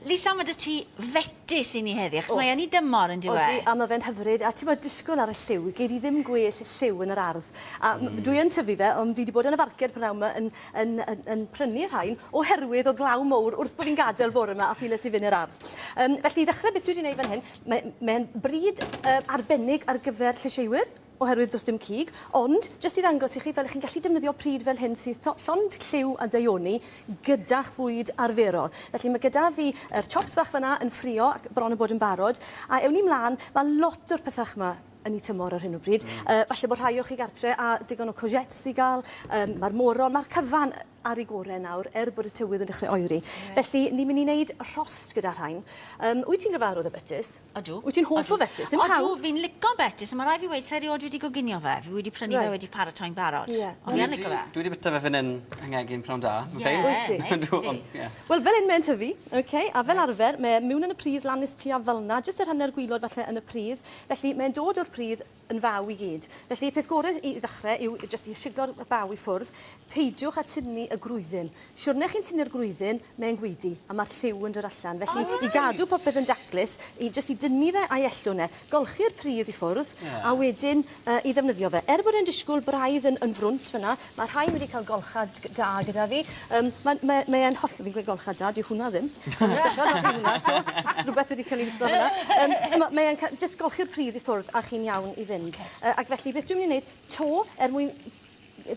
Lisa, mae dy ti fetus i ni heddi, achos mae yn i dymor yn diwedd. Odi, a mae fe'n hyfryd, a ti'n bod disgwyl ar y lliw, gei di ddim gwell lliw yn yr ardd. A dwi yn tyfu fe, ond fi wedi bod yn y farced prynawn yma yn prynu rhain oherwydd o glaw mowr wrth bod fi'n gadael bore yma a ffile ti fynd i'r ardd. Felly, i ddechrau beth dwi wedi gwneud fan hyn, mae'n bryd arbennig ar gyfer llysieuwyr, oherwydd does dim cig, ond, jyst i ddangos i chi, fel chi'n gallu defnyddio pryd fel hyn sydd llond lliw a daioni gyda'ch bwyd arferol. Felly mae gyda fi chops bach fyna yn ffrio ac bron yn bod yn barod, a ewn ni mlaen, mae lot o'r pethach yma yn ei tymor ar hyn o bryd. Falle bod rhai o chi gartre a digon o courgettes i gael, mae'r moron, mae'r cyfan ar ei gorau nawr, bod y tywydd yn dechrau oeri. Felly, ni'n mynd i wneud rost gyda rhain. Wyt ti'n gyfarwydd y betys? Ydw. Wyt ti'n hoff o betys? Ydw, fi'n lico betys, a mae rai fi wedi seriod wedi goginio fe. Fi wedi prynu fe wedi paratoi'n barod. Ond fi yn lico fe. Dwi wedi byta fe fan hyn yng Nghegin pnawn da. Wel, fel un mae'n tyfu, a fel arfer, mae mewn yn y pridd lan nes tua fel yna, jyst yr hanner gwylod falle yn y pridd. Felly, mae'n dod o'r pridd yn faw i gyd. Felly, peth gorau i ddechrau yw jyst i siglo'r baw i ffwrdd, peidiwch a tynnu y grwyddyn. Siwrne chi'n tynnu'r grwyddyn, mae'n gwydi, a mae'r lliw yn dod allan. Felly, i gadw popeth yn daclus, jyst i dynnu fe a'i ellwn e, golchi'r pridd i ffwrdd, a wedyn i ddefnyddio fe. Bod e'n disgwyl braidd yn frwnt fyna, mae rhain wedi cael golchad da gyda fi. Mae'n holl, fi'n gweud golchad da, dyw hwnna ddim. Rhywbeth wedi cael ei wisgo fyna. Mae'n jyst golchi'r pridd i ffwrdd a chi'n iawn i fynd. Ac felly, beth dwi'n mynd i wneud, mwyn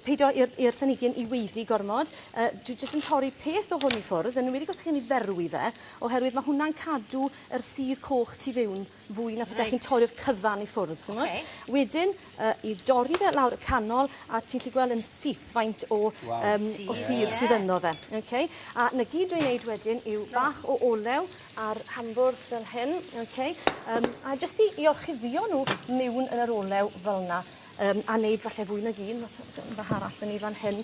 peidio i'r planhigyn i weidi gormod. Dwi jyst yn torri peth o hwn i ffwrdd, yn wedi gos chi'n ei ferwi fe, oherwydd mae hwnna'n cadw yr sydd coch tu fewn fwy na pethau chi'n torri'r cyfan i ffwrdd. Wedyn, i dorri fe lawr y canol, a ti'n gallu gweld yn syth faint o sydd sydd yno fe. A na gyd dwi'n neud wedyn yw bach o olew ar hambwrdd fel hyn. A jyst i orchuddio nhw mewn yn yr olew fel yna. A wneud falle fwy na gyn, fath arall yn ei fan hyn.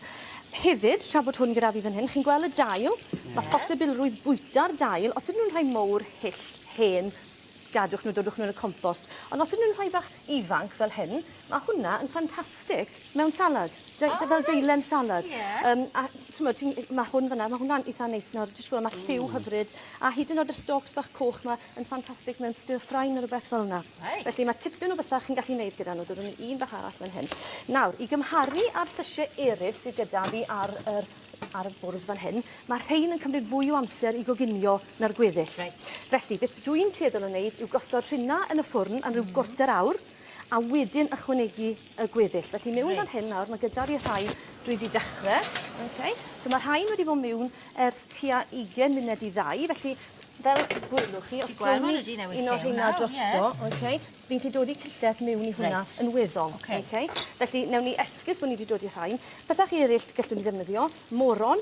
Hefyd, tra bod hwn gyda fi fan hyn, chi'n gweld y dail, mae posibilrwydd bwyta'r dail, os ydyn nhw'n rhai mowr hyll, hen, gadwch nhw, dodwch nhw yn y compost. Ond os ydyn nhw'n rhai bach ifanc fel hyn, mae hwnna yn ffantastig mewn salad, fel deilen salad. A mae hwn fyna, mae hwnna'n eitha neis nawr, jyst gweld, mae lliw hyfryd, a hyd yn oed y stalks bach coch yma yn ffantastig mewn stir-fry neu rhywbeth fel yna. Felly mae tipyn o bethau chi'n gallu gwneud gyda nhw, dod yn un bach arall fan hyn. Nawr, i gymharu ar llysiau erys sydd gyda fi ar y bwrdd fan hyn, mae rhain yn cymryd fwy o amser i goginio na'r gweddill. Felly, beth dwi'n tueddol o wneud yw gosod rhywna yn y ffwrn am ryw gorter awr, a wedyn ychwanegu y gweddill. Felly, mewn fan hyn nawr, mae gyda fi rhai dwi wedi dechrau. So mae rhain wedi bod mewn ers tua 20 munud i 2, felly fel gwylwch chi, os gwelwn ni un o hynna drosto, fi'n gallu dod i cylleth mewn i hwnna yn weddol. Felly, newn ni esgus bod ni wedi dod i rhain. Bethach eraill gallwn ni ddefnyddio, moron,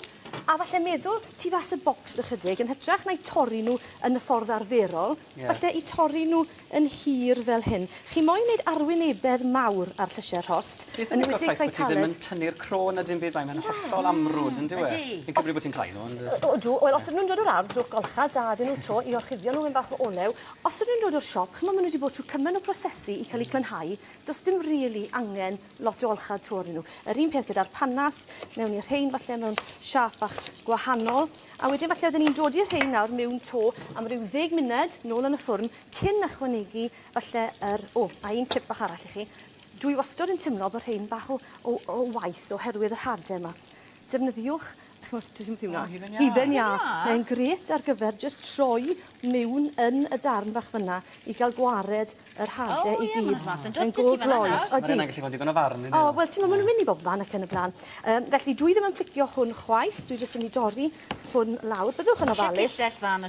a falle meddwl tu fas y bocs ychydig, yn hytrach na i torri nhw yn y ffordd arferol, falle i torri nhw yn hir fel hyn. Chi moyn wneud arwynebedd mawr ar llysiau'r host. Beth yn ymwneud ffaith bod ti ddim yn tynnu'r crôn a dim byd mae'n hollol amrwd, yn diwe? Fi'n cymryd bod ti'n clai nhw. Ydw, wel, os ydyn nhw'n dod o'r ardd, rhwch golchad da dyn nhw tro i orchuddio nhw yn bach o olew. Os ydyn nhw'n dod o'r siop, chymod maen nhw wedi bod trwy cymaint o prosesu i cael eu clynhau, does dim really angen lot o olchad tu ôl nhw. Yr un peth gyda'r panas, mewn i'r rhain falle mewn siap bach gwahanol, a wedyn falle ydyn ni'n dod i'r rhain nawr mewn to am ryw 10 munud nôl yn y ffwrn, cyn ychwanegu falle a un tip bach arall i chi. Dwi wastod yn teimlo bod rhain bach o waith oherwydd yr hadau yma. Defnyddiwch hifen iâ. Mae'n gret ar gyfer jyst troi mewn yn y darn bach fyna i gael gwared yr hadau i gyd. Mae'n go gloes. Mae'n gallu fod digon o farn. Wel, ti'n ma'n mynd i bob man ac yn y blaen. Felly, dwi ddim yn plicio hwn chwaith. Dwi jyst yn ei dorri hwn lawr. Byddwch yn ofalus.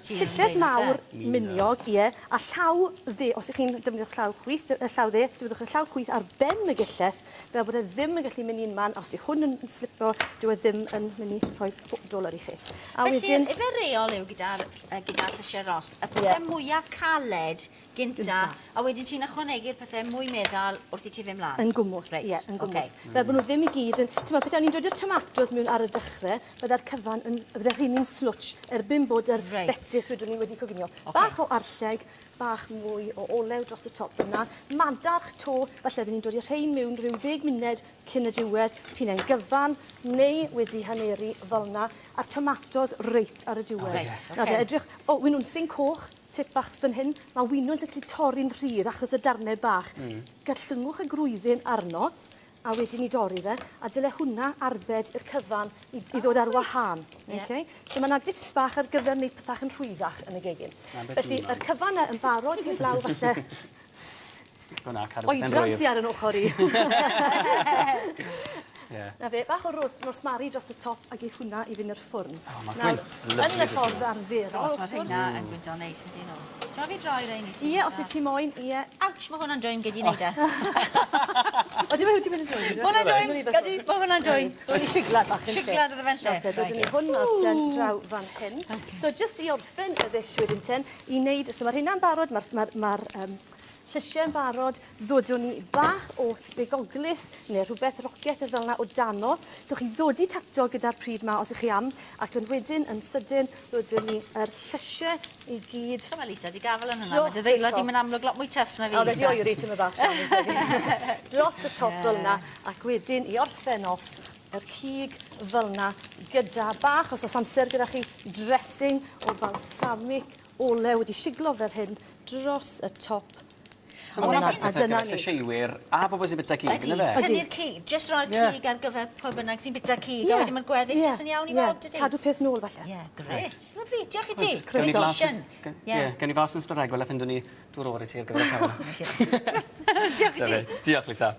Cyllell mawr miniog, ie. A llaw dde, os ych chi'n defnyddio'ch llaw chwith, defnyddwch y llaw chwith ar ben y gilleth, fel bod e ddim yn gallu mynd i'n man. Os yw hwn yn slipo, dyw e ddim yn mynd i rhoi dolar i chi. Felly, efe reol yw gyda'r llysiau rost, y pethau mwyaf caled gynta, a wedyn ti'n ychwanegu'r pethau mwy meddal wrth i ti fe mlaen? Yn gwmws, ie, yn gwmws. Fel bod nhw ddim i gyd yn... Ti'n meddwl, beth ni'n dod i'r tomatos mewn ar y dechrau, bydda'r cyfan, bydda'r rhywun yn slwtch, erbyn bod yr betys wedyn ni wedi coginio. Bach o arlleg, bach mwy o olew dros y top fyna. Madarch to, falle dyn ni'n dod i'r rhain mewn rhyw 10 munud cyn y diwedd, p'un e'n gyfan neu wedi haneri fel yna, a'r tomatos reit ar y diwedd. Reit, Nawr te, edrych, o, winwnsyn coch, tip bach fan hyn, mae winwns yn gallu torri'n rhydd achos y darnau bach. Gallwngwch y grwyddyn arno, a wedyn ni dorri fe, a dyle hwnna arbed i'r cyfan i ddod ar wahân. Okay? So mae yna dips bach ar gyfer wneud pethach yn rhwyddach yn y gegin. Felly, yr cyfan yn barod heblaw falle Hwna, cadw bethau'n oedran rwydd. sy ar yn ochr i. Ie. Na fe, bach o rosmari dros y top a geith hwnna i fynd i'r ffwrn. ma' Nawr, gwynt yn lyfli y ffordd arferol. Os mae rheina yn gwynt o neis ydyn nhw. Ti'n fi droi rein i ti? Ie, os y ti moyn, ie. Awch, mae hwnna'n joen gyd i wneud e. O, dim wedi mynd yn dweud. Mae hwnna'n joen, gadi, mae hwnna'n joen. Rwy'n i siglad bach yn lle. Siglad oedd y fe'n lle. Nawr te, dod ni hwn ar ten draw fan hyn. So, just i orffen y ddish wedyn ten, i wneud, so mae'r hynna'n barod, mae'r llysiau'n barod, ddodwn ni bach o sbigoglis neu rhywbeth rocet fel yna o dano. Dwch chi ddodi tato gyda'r pryd yma os ych chi am, ac yn wedyn yn sydyn ddodwn ni yr llysiau i gyd. Come on, Lisa, di gafel yn hwnna. Dros Mae dy y ddeilad top. i'n mynd amlwg lot mwy tyff na fi. O, wedi oeri ti'n mynd bach siarad. Dros y top fel yna, ac wedyn i orffen off yr cig fel yna gyda bach, os oes amser gyda chi dressing o balsamic olew wedi siglo fel hyn dros y top. So mae hwnna'n A dyna pethau ni. gyda llysiwyr a bobl sy'n bita cig, Ydy, yna fe? tynnu'r cig, just roi'r cig ar gyfer pwy bynnag sy'n bita cig, a wedyn mae'r gweddill jyst yn iawn i fod, dydy? Cadw peth nôl falle. Ie, gret. Lyfli, diolch i ti. Gawn ni glas Croeso. Ie, gen i flas yn ystod regol a ffindwn ni dŵr o'r i ti ar gyfer y llawer. Diolch i ti. Diolch, Lisa.